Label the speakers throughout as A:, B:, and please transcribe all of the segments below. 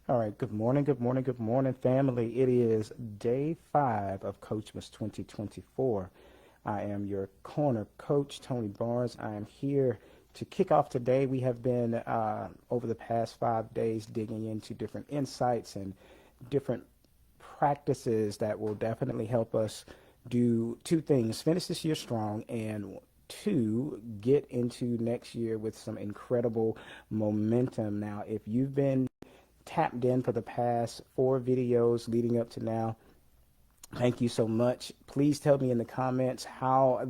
A: All right, good morning, family. It is day 5 of Coachmas 2024. I am your corner coach, Tony Barnes. I am here to kick off today. We have been, over the past 5 days, digging into different insights and different practices that will definitely help us do two things: finish this year strong, and two, get into next year with some incredible momentum. Now, if you've been tapped in for the past 4 videos leading up to now, thank you so much. Please tell me in the comments how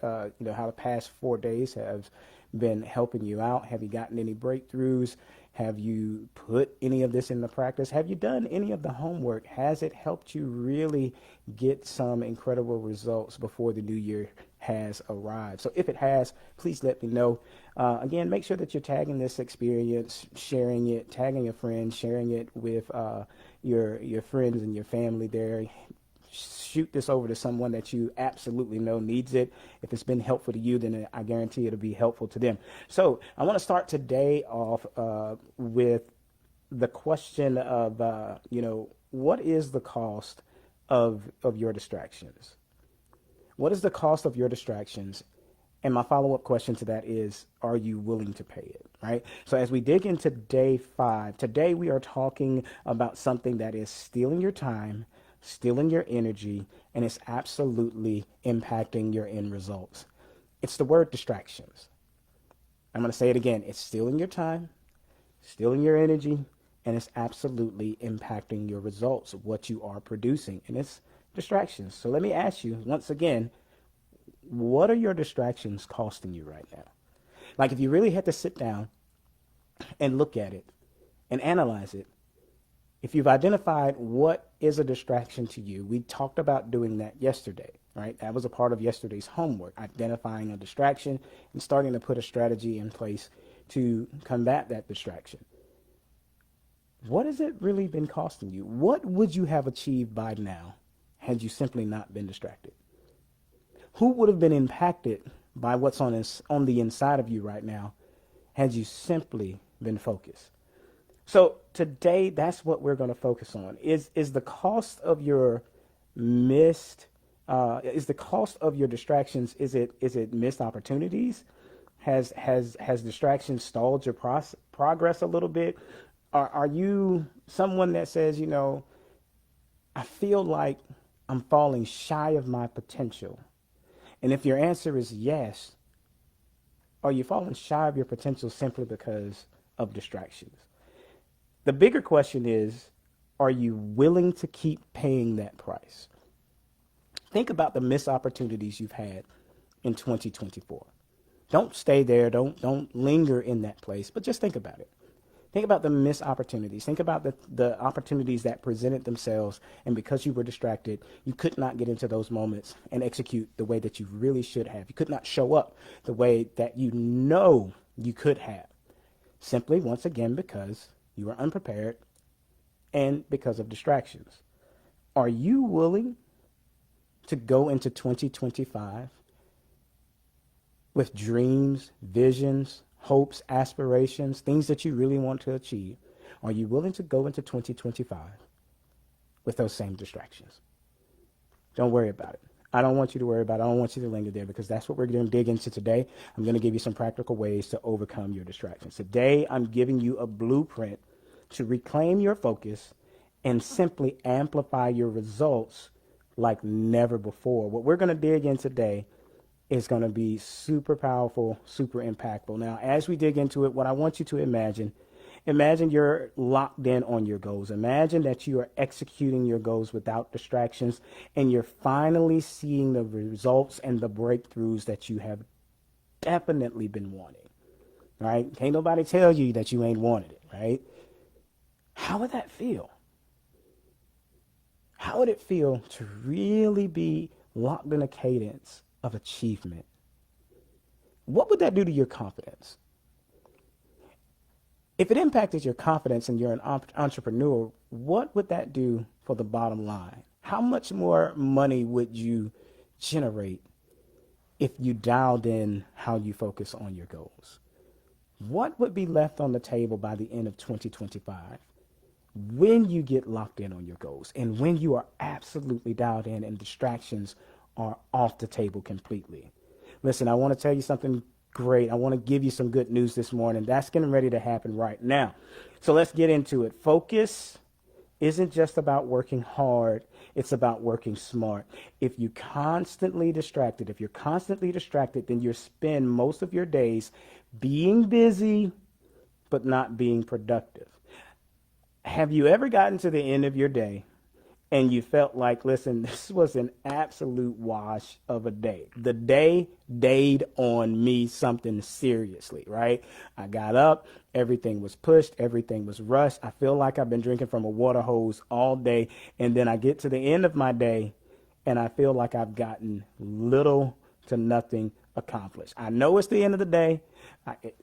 A: how the past 4 days have been helping you out. Have you gotten any breakthroughs? Have you put any of this into practice? Have you done any of the homework? Has it helped you really get some incredible results before the new year has arrived? So if it has, please let me know. Again, make sure that you're tagging this experience, sharing it, tagging a friend, sharing it with your friends and your family there. Shoot this over to someone that you absolutely know needs it. If it's been helpful to you, then I guarantee it'll be helpful to them. So I want to start today off with the question of, what is the cost of your distractions? What is the cost of your distractions? And my follow-up question to that is, are you willing to pay it, right? So as we dig into day 5, today we are talking about something that is stealing your time, stealing your energy, and it's absolutely impacting your end results. It's the word distractions. I'm going to say it again. It's stealing your time, stealing your energy, and it's absolutely impacting your results of what you are producing. And it's distractions. So let me ask you once again, what are your distractions costing you right now? Like, if you really had to sit down and look at it and analyze it, if you've identified what is a distraction to you, we talked about doing that yesterday, right? That was a part of yesterday's homework, identifying a distraction and starting to put a strategy in place to combat that distraction. What has it really been costing you? What would you have achieved by now had you simply not been distracted? Who would have been impacted by what's on the inside of you right now had you simply been focused? So today, that's what we're going to focus on. Is the cost of your is the cost of your distractions? Is it missed opportunities? Has distraction stalled your progress a little bit? Are you someone that says, I feel like I'm falling shy of my potential? And if your answer is yes, are you falling shy of your potential simply because of distractions? The bigger question is, are you willing to keep paying that price? Think about the missed opportunities you've had in 2024. Don't stay there. Don't linger in that place, but just think about it. Think about the missed opportunities. Think about the opportunities that presented themselves, and because you were distracted, you could not get into those moments and execute the way that you really should have. You could not show up the way that you could have, simply, once again, because you are unprepared and because of distractions. Are you willing to go into 2025 with dreams, visions, hopes, aspirations, things that you really want to achieve? Are you willing to go into 2025 with those same distractions? Don't worry about it. I don't want you to worry about it. I don't want you to linger there, because that's what we're going to dig into today. I'm going to give you some practical ways to overcome your distractions. Today, I'm giving you a blueprint to reclaim your focus and simply amplify your results like never before. What we're going to dig in today is going to be super powerful, super impactful. Now, as we dig into it, what I want you to imagine you're locked in on your goals. Imagine that you are executing your goals without distractions, and you're finally seeing the results and the breakthroughs that you have definitely been wanting, right? Can't nobody tell you that you ain't wanted it, right? How would that feel? How would it feel to really be locked in a cadence of achievement? What would that do to your confidence? If it impacted your confidence and you're an entrepreneur, what would that do for the bottom line? How much more money would you generate if you dialed in how you focus on your goals? What would be left on the table by the end of 2025 when you get locked in on your goals and when you are absolutely dialed in and distractions are off the table completely. Listen, I want to tell you something great. I want to give you some good news this morning. That's getting ready to happen right now. So let's get into it. Focus isn't just about working hard, it's about working smart. If you're constantly distracted, then you spend most of your days being busy but not being productive. Have you ever gotten to the end of your day and you felt like, listen, this was an absolute wash of a day? The day dayed on me something seriously, right? I got up, everything was pushed, everything was rushed. I feel like I've been drinking from a water hose all day. And then I get to the end of my day and I feel like I've gotten little to nothing accomplished. I know it's the end of the day.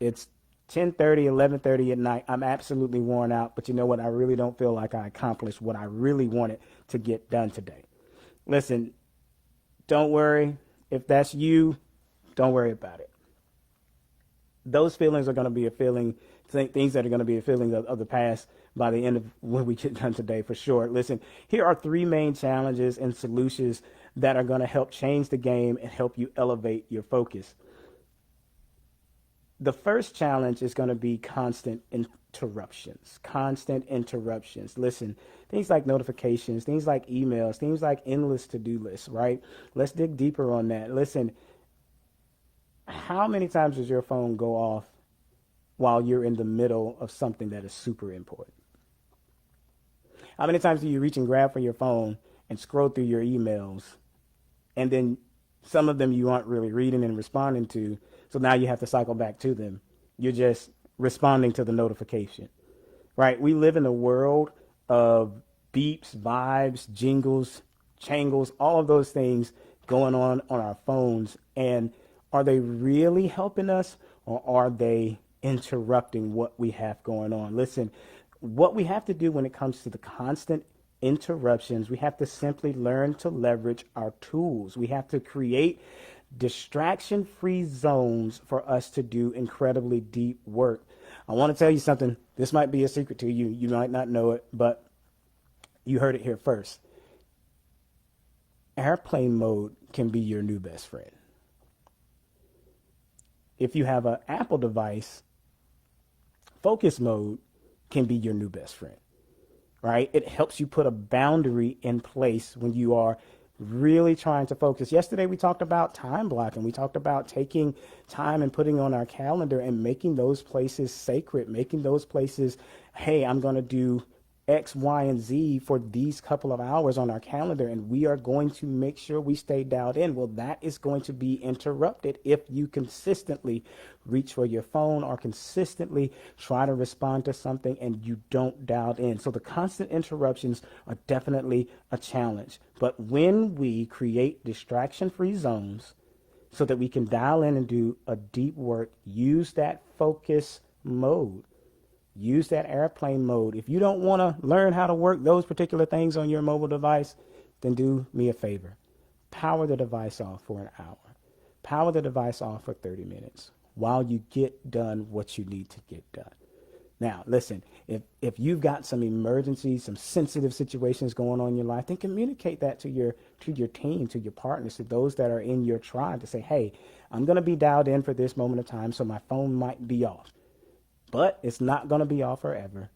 A: It's 10:30, 11:30 at night. I'm absolutely worn out, but you know what? I really don't feel like I accomplished what I really wanted to get done today. Listen, don't worry. If that's you, don't worry about it. Those feelings are going to be a feeling, things that are going to be a feeling of the past by the end of when we get done today, for sure. Listen, here are three main challenges and solutions that are going to help change the game and help you elevate your focus. The first challenge is going to be constant interruptions. Constant interruptions. Listen, things like notifications, things like emails, things like endless to-do lists, right? Let's dig deeper on that. Listen, how many times does your phone go off while you're in the middle of something that is super important? How many times do you reach and grab for your phone and scroll through your emails, and then some of them you aren't really reading and responding to, so now you have to cycle back to them. You're just responding to the notification, right? We live in a world of beeps, vibes, jingles, changles, all of those things going on our phones. And are they really helping us, or are they interrupting what we have going on? Listen, what we have to do when it comes to the constant interruptions, we have to simply learn to leverage our tools. We have to create distraction-free zones for us to do incredibly deep work. I want to tell you something. This might be a secret to you. You might not know it, but you heard it here first. Airplane mode can be your new best friend. If you have an Apple device, focus mode can be your new best friend, right? It helps you put a boundary in place when you are really trying to focus. Yesterday, we talked about time blocking. We talked about taking time and putting on our calendar and making those places sacred, making those places, hey, I'm going to do X, Y, and Z for these couple of hours on our calendar, and we are going to make sure we stay dialed in. Well, that is going to be interrupted if you consistently reach for your phone or consistently try to respond to something and you don't dial in. So the constant interruptions are definitely a challenge. But when we create distraction-free zones so that we can dial in and do a deep work, use that focus mode. Use that airplane mode. If you don't want to learn how to work those particular things on your mobile device, then do me a favor. Power the device off for an hour. Power the device off for 30 minutes while you get done what you need to get done. Now, listen, if you've got some emergencies, some sensitive situations going on in your life, then communicate that to your team, to your partners, to those that are in your tribe, to say, hey, I'm going to be dialed in for this moment of time, so my phone might be off. But it's not going to be off forever.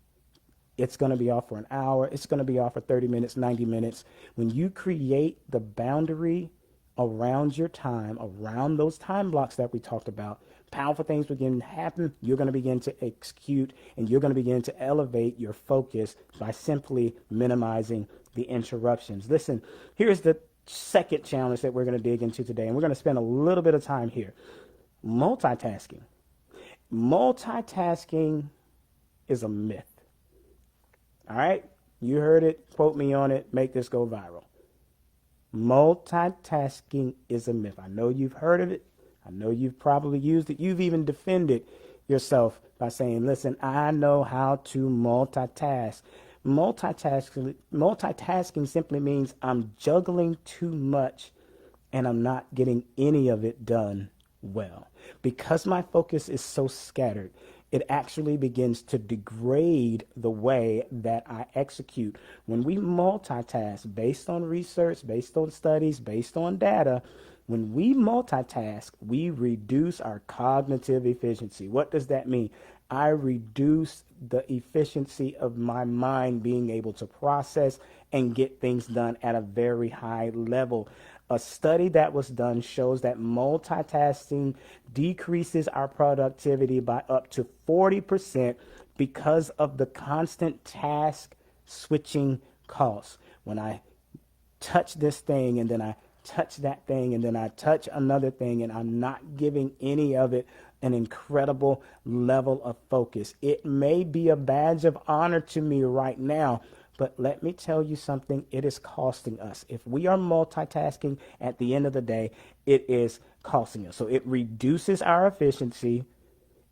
A: It's going to be off for an hour. It's going to be off for 30 minutes, 90 minutes. When you create the boundary around your time, around those time blocks that we talked about, powerful things begin to happen. You're going to begin to execute, and you're going to begin to elevate your focus by simply minimizing the interruptions. Listen, here's the second challenge that we're going to dig into today, and we're going to spend a little bit of time here. Multitasking. Multitasking is a myth. All right? You heard it. Quote me on it. Make this go viral. Multitasking is a myth. I know you've heard of it. I know you've probably used it. You've even defended yourself by saying, listen, I know how to multitask. Multitasking simply means I'm juggling too much and I'm not getting any of it done well. Because my focus is so scattered It actually begins to degrade the way that I execute. When we multitask based on research, based on studies, based on data, when we multitask, we reduce our cognitive efficiency. What does that mean? I reduce the efficiency of my mind being able to process and get things done at a very high level. A study that was done shows that multitasking decreases our productivity by up to 40% because of the constant task switching costs. When I touch this thing and then I touch that thing and then I touch another thing, and I'm not giving any of it an incredible level of focus. It may be a badge of honor to me right now, but let me tell you something, it is costing us. If we are multitasking, at the end of the day, it is costing us. So it reduces our efficiency,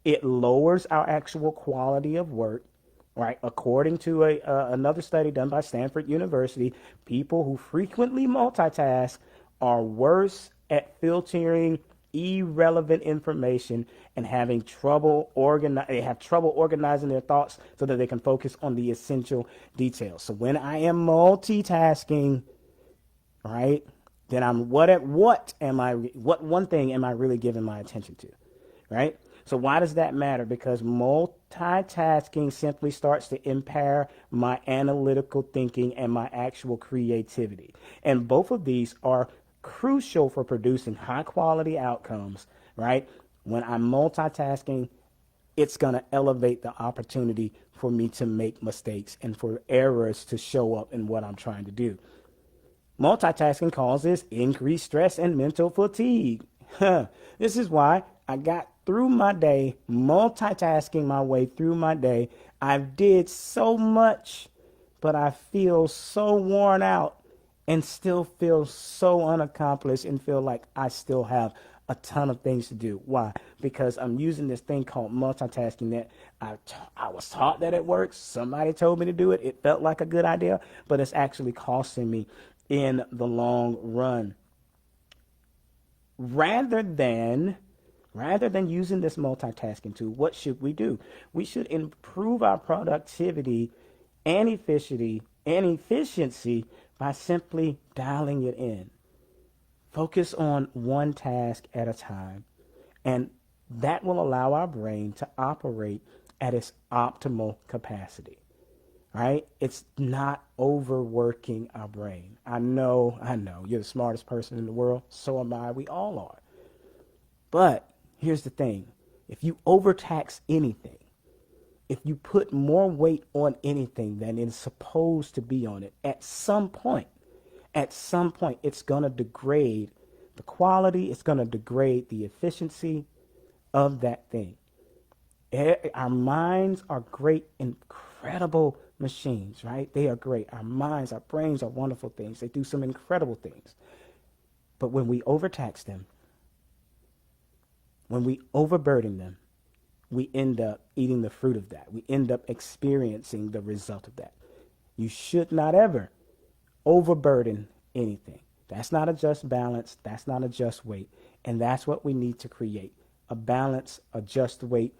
A: it lowers our actual quality of work, right? According to another study done by Stanford University, people who frequently multitask are worse at filtering irrelevant information and they have trouble organizing their thoughts so that they can focus on the essential details. So when I am multitasking, right, then what one thing am I really giving my attention to, right? So why does that matter? Because multitasking simply starts to impair my analytical thinking and my actual creativity. And both of these are crucial for producing high quality outcomes, right? When I'm multitasking, it's going to elevate the opportunity for me to make mistakes and for errors to show up in what I'm trying to do. Multitasking causes increased stress and mental fatigue. This is why I got through my day, multitasking my way through my day. I did so much, but I feel so worn out and still feel so unaccomplished and feel like I still have a ton of things to do. Why? Because I'm using this thing called multitasking that I was taught that it works. Somebody told me to do it. It felt like a good idea, but it's actually costing me in the long run. Rather than using this multitasking tool, what should we do? We should improve our productivity and efficiency by simply dialing it in. Focus on one task at a time, and that will allow our brain to operate at its optimal capacity, right? It's not overworking our brain. I know, you're the smartest person in the world. So am I. We all are. But here's the thing. If you overtax anything, if you put more weight on anything than is supposed to be on it, at some point, it's going to degrade the quality, it's going to degrade the efficiency of that thing. Our minds are great, incredible machines, right? They are great. Our minds, our brains are wonderful things. They do some incredible things. But when we overtax them, when we overburden them, we end up eating the fruit of that. We end up experiencing the result of that. You should not ever overburden anything. That's not a just balance. That's not a just weight. And that's what we need to create. A balance, a just weight,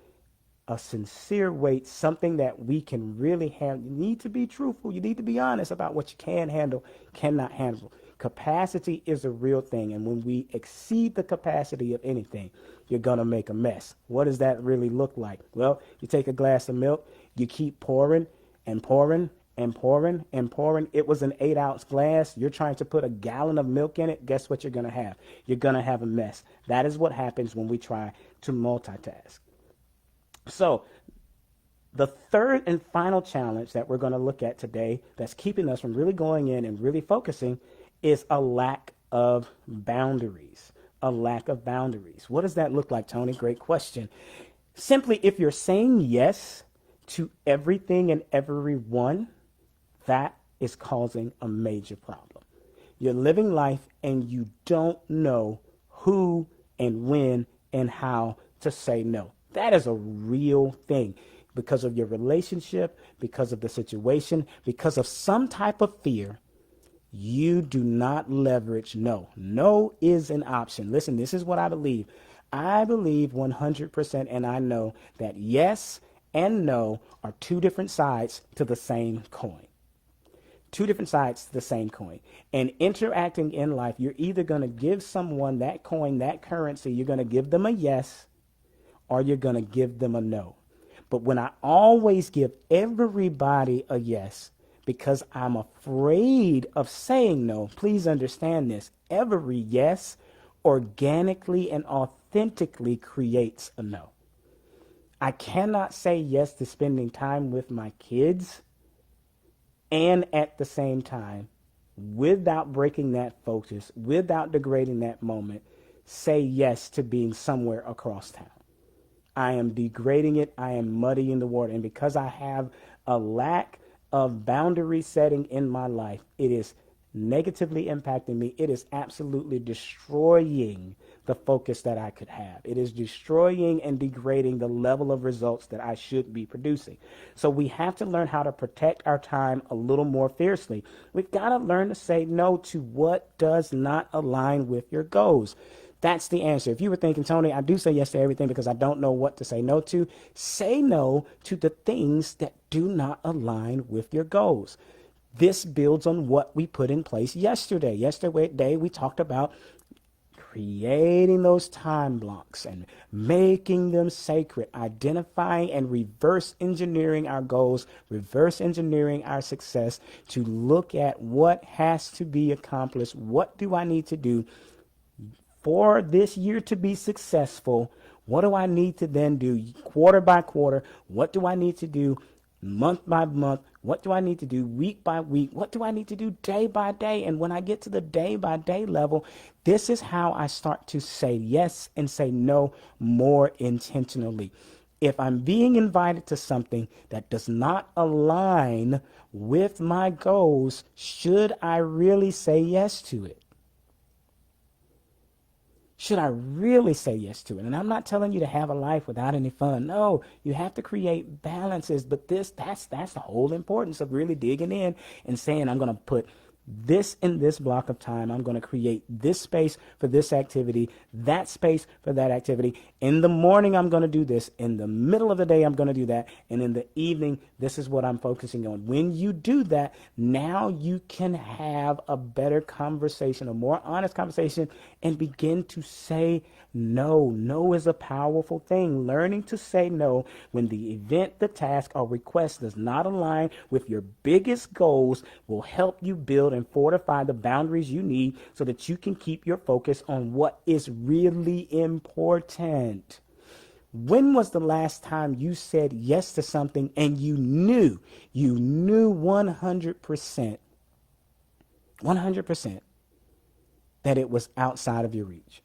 A: a sincere weight, something that we can really handle. You need to be truthful. You need to be honest about what you can handle, cannot handle. Capacity is a real thing. And when we exceed the capacity of anything, you're going to make a mess. What does that really look like? Well, you take a glass of milk, you keep pouring and pouring and pouring and pouring. It was an 8-ounce glass. You're trying to put a gallon of milk in it. Guess what you're going to have? You're going to have a mess. That is what happens when we try to multitask. So the third and final challenge that we're going to look at today that's keeping us from really going in and really focusing is a lack of boundaries. A lack of boundaries. What does that look like, Tony? Great question. Simply, if you're saying yes to everything and everyone, that is causing a major problem. You're living life and you don't know who and when and how to say no. That is a real thing because of your relationship, because of the situation, because of some type of fear. You do not leverage no. No is an option. Listen, this is what I believe. I believe 100%, and I know that yes and no are two different sides to the same coin. Two different sides to the same coin. And interacting in life, you're either going to give someone that coin, that currency, you're going to give them a yes, or you're going to give them a no. But when I always give everybody a yes because I'm afraid of saying no, please understand this. Every yes organically and authentically creates a no. I cannot say yes to spending time with my kids and at the same time, without breaking that focus, without degrading that moment, say yes to being somewhere across town. I am degrading it. I am muddying the water. And because I have a lack of boundary setting in my life, it is negatively impacting me. It is absolutely destroying the focus that I could have. It is destroying and degrading the level of results that I should be producing. So we have to learn how to protect our time a little more fiercely. We've got to learn to say no to what does not align with your goals. That's the answer. If you were thinking, Tony, I do say yes to everything because I don't know what to say no to, say no to the things that do not align with your goals. This builds on what we put in place yesterday. Yesterday, we talked about creating those time blocks and making them sacred, identifying and reverse engineering our goals, reverse engineering our success to look at what has to be accomplished. What do I need to do for this year to be successful? What do I need to then do quarter by quarter? What do I need to do month by month? What do I need to do week by week? What do I need to do day by day? And when I get to the day by day level, this is how I start to say yes and say no more intentionally. If I'm being invited to something that does not align with my goals, should I really say yes to it? Should I really say yes to it? And I'm not telling you to have a life without any fun. No, you have to create balances. But that's the whole importance of really digging in and saying, I'm going to put this in this block of time. I'm going to create this space for this activity, that space for that activity. In the morning, I'm going to do this. In the middle of the day, I'm going to do that. And in the evening, this is what I'm focusing on. When you do that, now you can have a better conversation, a more honest conversation, and begin to say no. No is a powerful thing. Learning to say no when the event, the task, or request does not align with your biggest goals will help you build and fortify the boundaries you need so that you can keep your focus on what is really important. When was the last time you said yes to something and you knew 100% that it was outside of your reach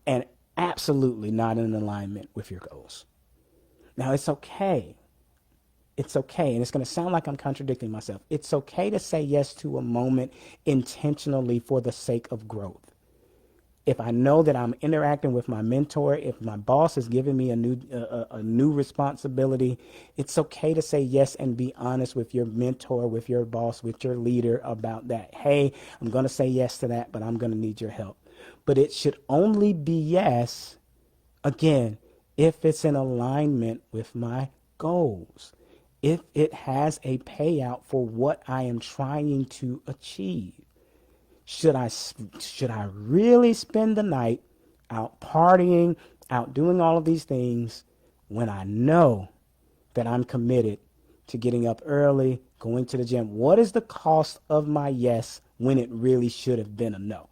A: and absolutely not in alignment with your goals? Now, it's okay. It's okay, and it's going to sound like I'm contradicting myself. It's okay to say yes to a moment intentionally for the sake of growth. If I know that I'm interacting with my mentor, if my boss is giving me a new responsibility, it's okay to say yes and be honest with your mentor, with your boss, with your leader about that. Hey, I'm going to say yes to that, but I'm going to need your help. But it should only be yes, again, if it's in alignment with my goals, if it has a payout for what I am trying to achieve. Should I really spend the night out partying, out doing all of these things when I know that I'm committed to getting up early, going to the gym? What is the cost of my yes when it really should have been a no?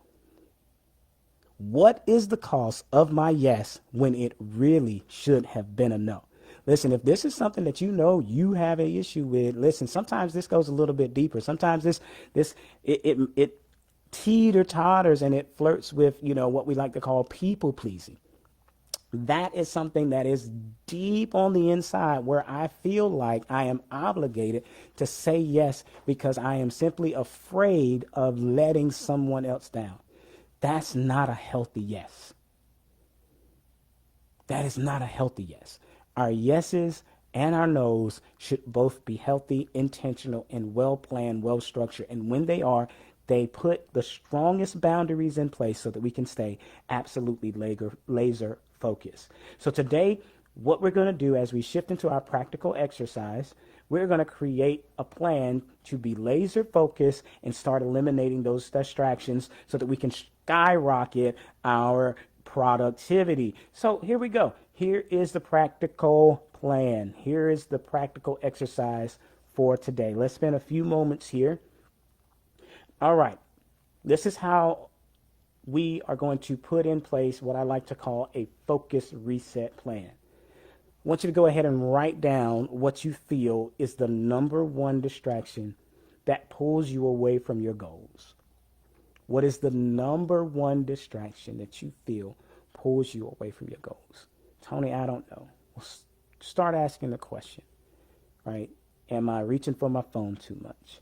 A: What is the cost of my yes when it really should have been a no? Listen, if this is something that you know you have an issue with, listen, sometimes this goes a little bit deeper. Sometimes it teeter-totters and it flirts with, what we like to call people pleasing. That is something that is deep on the inside where I feel like I am obligated to say yes because I am simply afraid of letting someone else down. That's not a healthy yes. That is not a healthy yes. Our yeses and our nos should both be healthy, intentional, and well planned, well structured. And when they are, They put the strongest boundaries in place so that we can stay absolutely laser focused. So today, what we're going to do as we shift into our practical exercise, we're going to create a plan to be laser focused and start eliminating those distractions so that we can skyrocket our productivity. So here we go. Here is the practical plan. Here is the practical exercise for today. Let's spend a few moments here. All right. This is how we are going to put in place what I like to call a focus reset plan. I want you to go ahead and write down what you feel is the number one distraction that pulls you away from your goals. What is the number one distraction that you feel pulls you away from your goals? Tony, I don't know. Well, start asking the question, right? Am I reaching for my phone too much?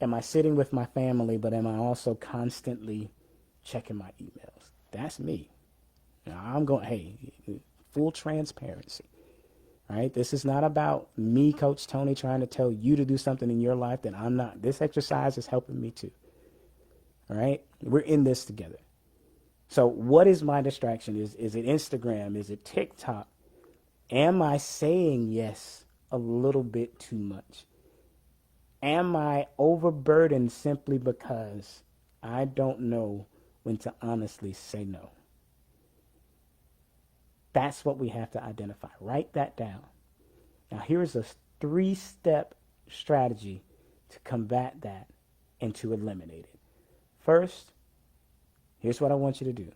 A: Am I sitting with my family, but am I also constantly checking my emails? That's me. Now, I'm going, hey, full transparency, right? This is not about me, Coach Tony, trying to tell you to do something in your life that I'm not. This exercise is helping me too, all right? We're in this together. So what is my distraction? Is it Instagram? Is it TikTok? Am I saying yes a little bit too much? Am I overburdened simply because I don't know when to honestly say no? That's what we have to identify. Write that down. Now, here's a 3-step strategy to combat that and to eliminate it. First, here's what I want you to do.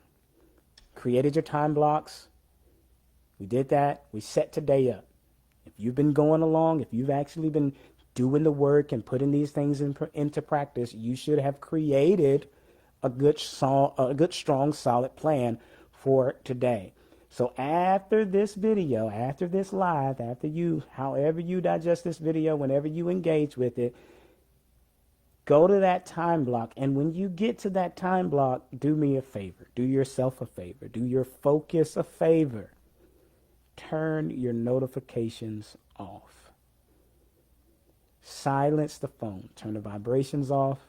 A: Created your time blocks. We did that. We set today up. If you've been going along, if you've actually been doing the work and putting these things into practice, you should have created a good, strong, solid plan for today. So after this video, after this live, however you digest this video, whenever you engage with it, go to that time block. And when you get to that time block, do me a favor. Do yourself a favor. Do your focus a favor. Turn your notifications off. Silence the phone. Turn the vibrations off.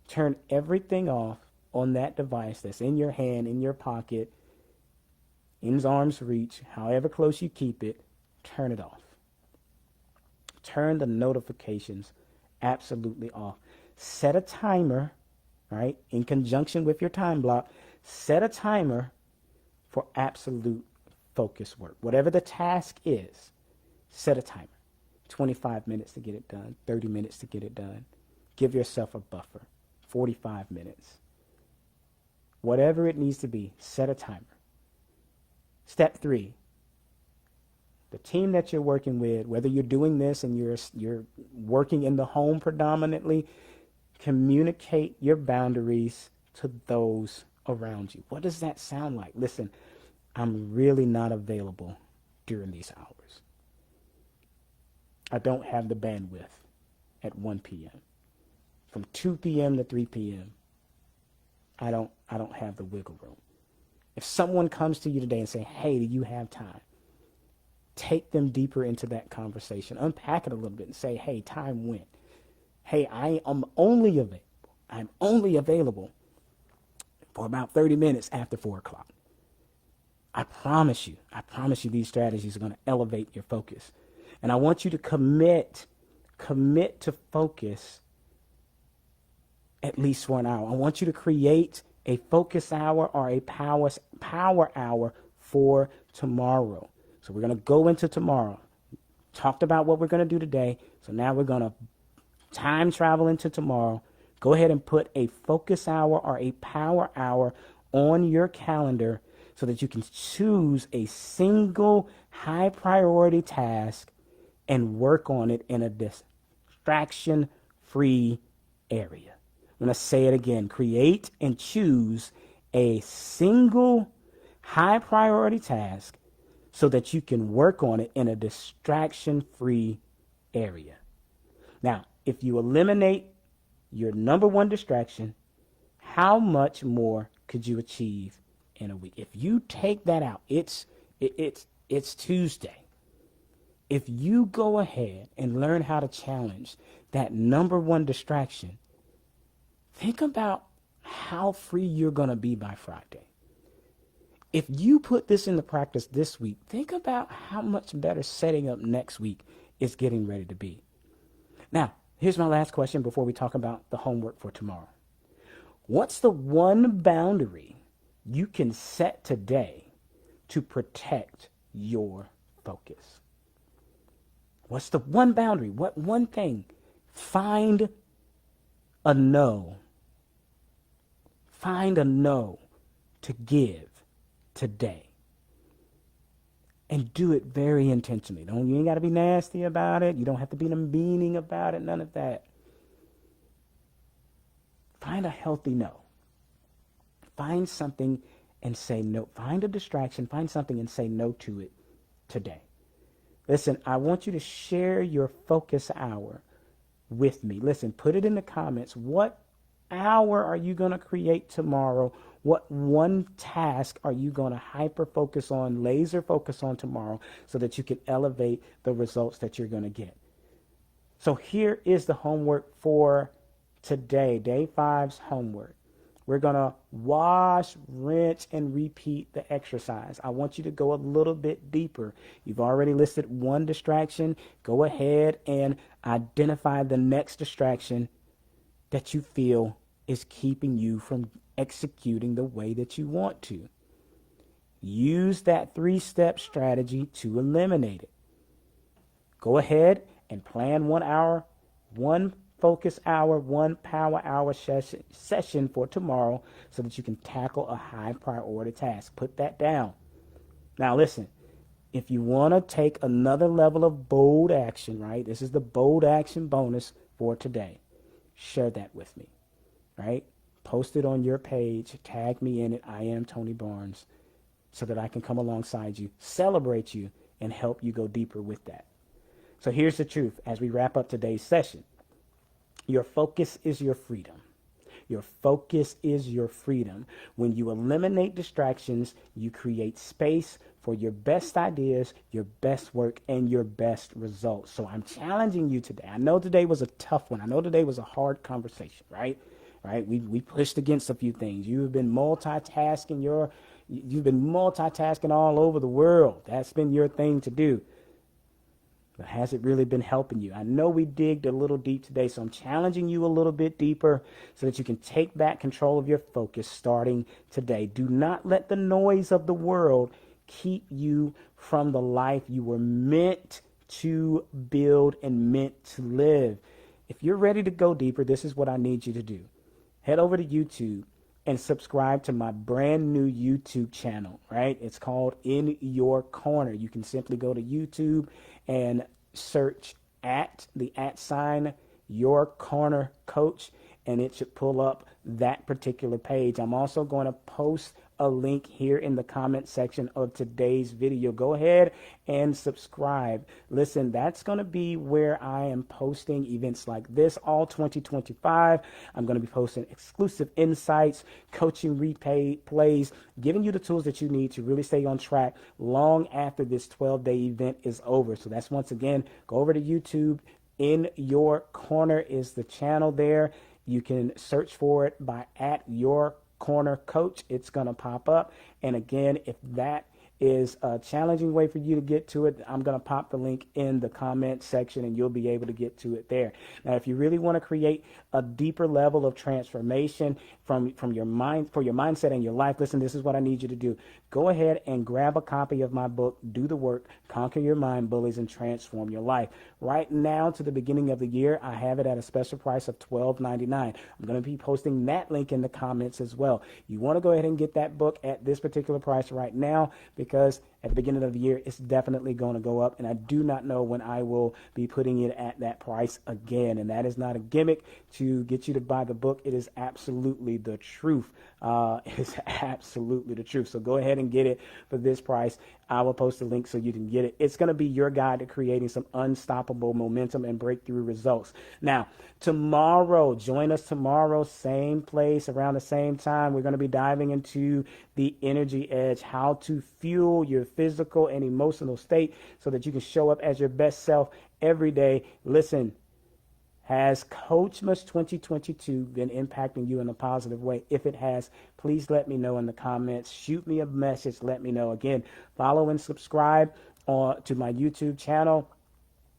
A: Turn everything off on that device that's in your hand, in your pocket, in arm's reach, however close you keep it. Turn it off. Turn the notifications absolutely off. Set a timer, right? In conjunction with your time block, set a timer for absolute focus work. Whatever the task is, set a timer. 25 minutes to get it done, 30 minutes to get it done. Give yourself a buffer, 45 minutes. Whatever it needs to be, set a timer. Step 3, the team that you're working with, whether you're doing this and you're working in the home predominantly, communicate your boundaries to those around you. What does that sound like? Listen, I'm really not available during these hours. I don't have the bandwidth at 1 p.m. From 2 p.m. to 3 p.m., I don't have the wiggle room. If someone comes to you today and say, hey, do you have time? Take them deeper into that conversation. Unpack it a little bit and say, hey, time went. Hey, I'm only available for about 30 minutes after 4 o'clock. I promise you these strategies are going to elevate your focus. And I want you to commit to focus at least for an hour. I want you to create a focus hour or a power hour for tomorrow. So we're going to go into tomorrow. Talked about what we're going to do today. So now we're going to time travel into tomorrow. Go ahead and put a focus hour or a power hour on your calendar so that you can choose a single high priority task and work on it in a distraction-free area. I'm going to say it again. Create and choose a single high priority task so that you can work on it in a distraction-free area. Now, if you eliminate your number one distraction, how much more could you achieve in a week? If you take that out, it's Tuesday. If you go ahead and learn how to challenge that number one distraction, think about how free you're going to be by Friday. If you put this into practice this week, think about how much better setting up next week is getting ready to be. Now, here's my last question before we talk about the homework for tomorrow. What's the one boundary you can set today to protect your focus? What's the one boundary? What one thing? Find a no. Find a no to give today. And do it very intentionally. You ain't got to be nasty about it. You don't have to be meaning about it. None of that. Find a healthy no. Find something and say no. Find a distraction. Find something and say no to it today. Listen, I want you to share your focus hour with me. Listen, put it in the comments. What hour are you going to create tomorrow? What one task are you going to hyper focus on, laser focus on tomorrow so that you can elevate the results that you're going to get? So here is the homework for today, day 5's homework. We're going to wash, rinse, and repeat the exercise. I want you to go a little bit deeper. You've already listed one distraction. Go ahead and identify the next distraction that you feel is keeping you from executing the way that you want to. Use that 3-step strategy to eliminate it. Go ahead and plan 1 hour, 1 focus hour, 1 power hour session for tomorrow so that you can tackle a high priority task. Put that down. Now listen, if you want to take another level of bold action, right? This is the bold action bonus for today. Share that with me, right? Post it on your page. Tag me in it. I am Tony Barnes, so that I can come alongside you, celebrate you, and help you go deeper with that. So here's the truth as we wrap up today's session. Your focus is your freedom. Your focus is your freedom. When you eliminate distractions, you create space for your best ideas, your best work, and your best results. So I'm challenging you today. I know today was a tough one. I know today was a hard conversation, right? We pushed against a few things. You've been multitasking all over the world. That's been your thing to do. But has it really been helping you? I know we digged a little deep today, so I'm challenging you a little bit deeper so that you can take back control of your focus starting today. Do not let the noise of the world keep you from the life you were meant to build and meant to live. If you're ready to go deeper, this is what I need you to do. Head over to YouTube and subscribe to my brand new YouTube channel, right? It's called In Your Corner. You can simply go to YouTube and search at the @ Your Corner Coach, and it should pull up that particular page. I'm also going to post a link here in the comment section of today's video. Go ahead and subscribe. Listen, that's going to be where I am posting events like this all 2025. I'm going to be posting exclusive insights, coaching replays, giving you the tools that you need to really stay on track long after this 12-day event is over. So that's, once again, go over to YouTube. In Your Corner is the channel there. You can search for it by @Your Corner Coach. It's going to pop up. And again, if that is a challenging way for you to get to it, I'm going to pop the link in the comment section and you'll be able to get to it there. Now, if you really want to create a deeper level of transformation from your mind, for your mindset and your life, listen, this is what I need you to do. Go ahead and grab a copy of my book, Do the Work, Conquer Your Mind Bullies, and Transform Your Life. Right now to the beginning of the year, I have it at a special price of $12.99. I'm going to be posting that link in the comments as well. You want to go ahead and get that book at this particular price right now, because at the beginning of the year, it's definitely going to go up, and I do not know when I will be putting it at that price again. And that is not a gimmick to get you to buy the book. It is absolutely the truth. It's absolutely the truth. So go ahead and get it for this price. I will post a link so you can get it. It's going to be your guide to creating some unstoppable momentum and breakthrough results. Now, tomorrow, join us tomorrow, same place, around the same time. We're going to be diving into the energy edge, how to fuel your physical and emotional state so that you can show up as your best self every day. Listen, has Coachmas 2022 been impacting you in a positive way? If it has, please let me know in the comments. Shoot me a message. Let me know. Again, follow and subscribe to my YouTube channel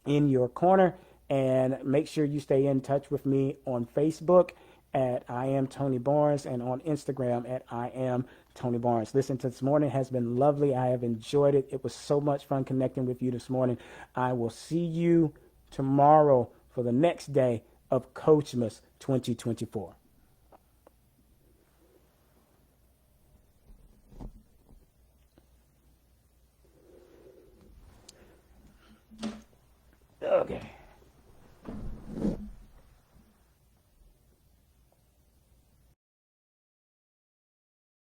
A: in your corner, and make sure you stay in touch with me on Facebook at I am Tony Barnes and on Instagram at I am Tony Barnes. Listen, this morning has been lovely. I have enjoyed it. It was so much fun connecting with you this morning. I will see you tomorrow for the next day of Coachmas 2024. Okay.